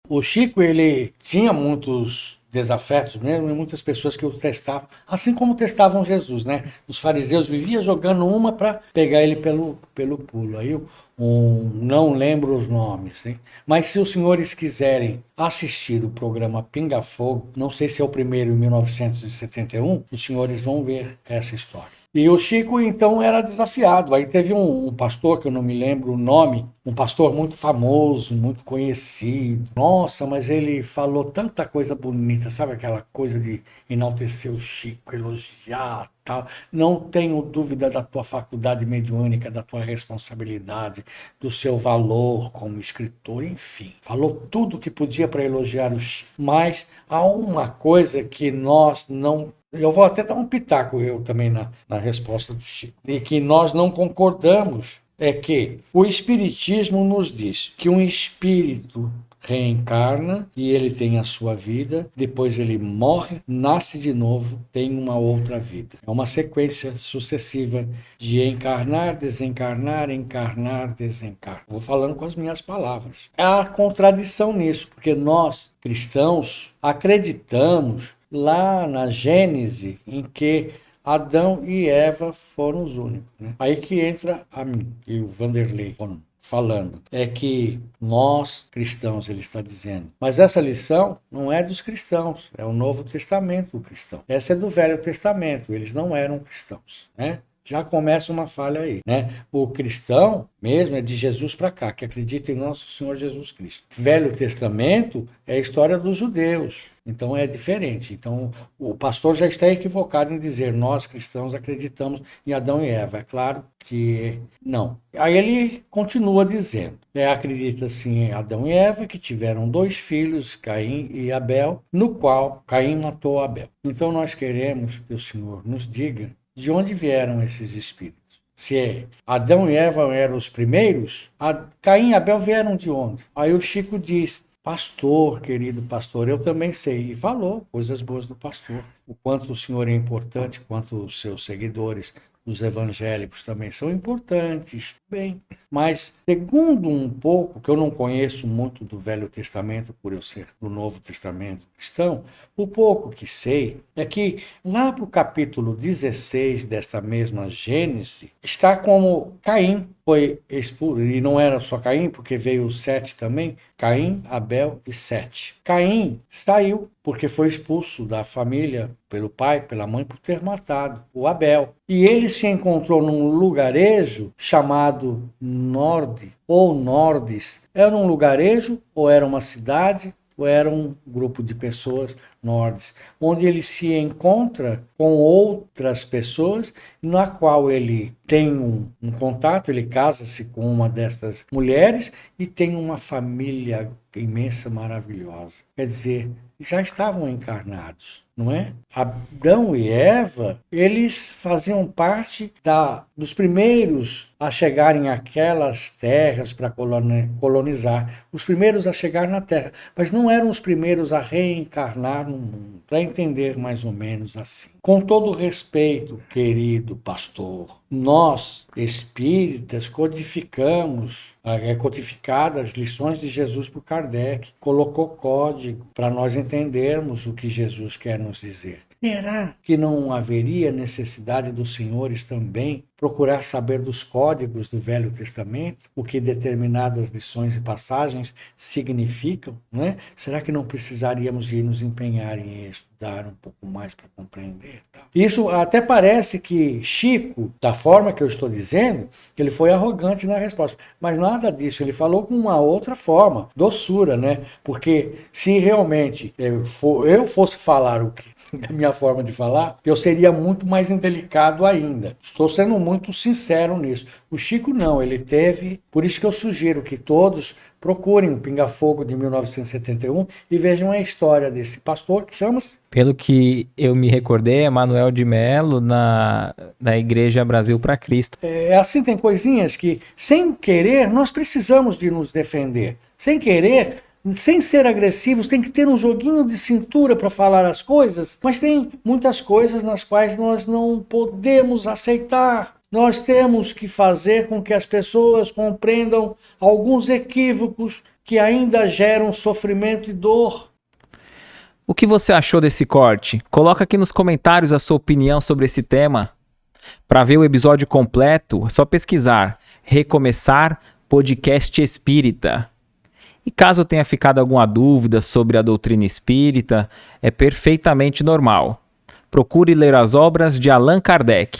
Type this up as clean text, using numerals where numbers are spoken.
O Chico, ele tinha muitos desafetos mesmo, e muitas pessoas que o testavam, assim como testavam Jesus, né? Os fariseus viviam jogando uma para pegar ele pelo pulo. Não lembro os nomes, hein? Mas se os senhores quiserem assistir o programa Pinga Fogo, não sei se é o primeiro em 1971, os senhores vão ver essa história. E o Chico, então, era desafiado. Aí teve um pastor, que eu não me lembro o nome, um pastor muito famoso, muito conhecido. Nossa, mas ele falou tanta coisa bonita, sabe aquela coisa de enaltecer o Chico, elogiar, tal. Não tenho dúvida da tua faculdade mediúnica, da tua responsabilidade, do seu valor como escritor, enfim. Falou tudo que podia para elogiar o Chico. Mas há uma coisa que nós não, eu vou até dar um pitaco eu também na resposta do Chico, e que nós não concordamos, é que o Espiritismo nos diz que um espírito reencarna e ele tem a sua vida, depois ele morre, nasce de novo, tem uma outra vida. É uma sequência sucessiva de encarnar, desencarnar, encarnar, desencarnar. Vou falando com as minhas palavras. Há contradição nisso, porque nós, cristãos, acreditamos lá na Gênese, em que Adão e Eva foram os únicos, né? Aí que entra a mim e o Vanderlei falando. É que nós, cristãos, ele está dizendo. Mas essa lição não é dos cristãos, é o Novo Testamento cristão. Essa é do Velho Testamento, eles não eram cristãos, né? Já começa uma falha aí, né? O cristão mesmo é de Jesus para cá, que acredita em nosso Senhor Jesus Cristo. Velho Testamento é a história dos judeus, então é diferente. Então o pastor já está equivocado em dizer nós cristãos acreditamos em Adão e Eva. É claro que não. Aí ele continua dizendo, acredita sim em Adão e Eva, que tiveram dois filhos, Caim e Abel, no qual Caim matou Abel. Então nós queremos que o Senhor nos diga de onde vieram esses espíritos. Se Adão e Eva eram os primeiros, Caim e Abel vieram de onde? Aí o Chico diz, pastor, querido pastor, eu também sei. E falou coisas boas do pastor. O quanto o senhor é importante, quanto os seus seguidores, os evangélicos também são importantes. Bem, mas segundo um pouco, que eu não conheço muito do Velho Testamento, por eu ser do Novo Testamento cristão, o pouco que sei é que lá para o capítulo 16 desta mesma Gênesis, está como Caim foi expulso, e não era só Caim, porque veio o Sete também, Caim, Abel e Sete. Caim saiu porque foi expulso da família pelo pai, pela mãe, por ter matado o Abel. E ele se encontrou num lugarejo chamado Norde, ou Nordes. Era um lugarejo, ou era uma cidade, ou era um grupo de pessoas, Nordes, onde ele se encontra com outras pessoas, na qual ele tem um contato, ele casa-se com uma dessas mulheres e tem uma família imensa, maravilhosa. Quer dizer, já estavam encarnados, não é? Adão e Eva, eles faziam parte dos primeiros a chegarem àquelas terras para colonizar, os primeiros a chegar na Terra, mas não eram os primeiros a reencarnar no mundo, para entender mais ou menos assim. Com todo respeito, querido pastor, nós, espíritas, codificadas as lições de Jesus por Kardec, colocou código para nós entendermos o que Jesus quer nos dizer. Será que não haveria necessidade dos senhores também procurar saber dos códigos do Velho Testamento, o que determinadas lições e passagens significam, né? Será que não precisaríamos de nos empenhar em estudar um pouco mais para compreender? Tá? Isso até parece que Chico, da forma que eu estou dizendo, que ele foi arrogante na resposta, mas nada disso, ele falou com uma outra forma, doçura, né? Porque se realmente eu fosse falar o que da minha forma de falar, eu seria muito mais indelicado ainda. Estou sendo muito sincero nisso. O Chico não, ele teve, por isso que eu sugiro que todos procurem o Pinga Fogo de 1971 e vejam a história desse pastor que chama-se... Pelo que eu me recordei, é Manuel de Melo na Igreja Brasil para Cristo. Assim, tem coisinhas que, sem querer, nós precisamos de nos defender. Sem querer, sem ser agressivos, tem que ter um joguinho de cintura para falar as coisas, mas tem muitas coisas nas quais nós não podemos aceitar. Nós temos que fazer com que as pessoas compreendam alguns equívocos que ainda geram sofrimento e dor. O que você achou desse corte? Coloca aqui nos comentários a sua opinião sobre esse tema. Para ver o episódio completo, é só pesquisar Recomeçar Podcast Espírita. E caso tenha ficado alguma dúvida sobre a doutrina espírita, é perfeitamente normal. Procure ler as obras de Allan Kardec.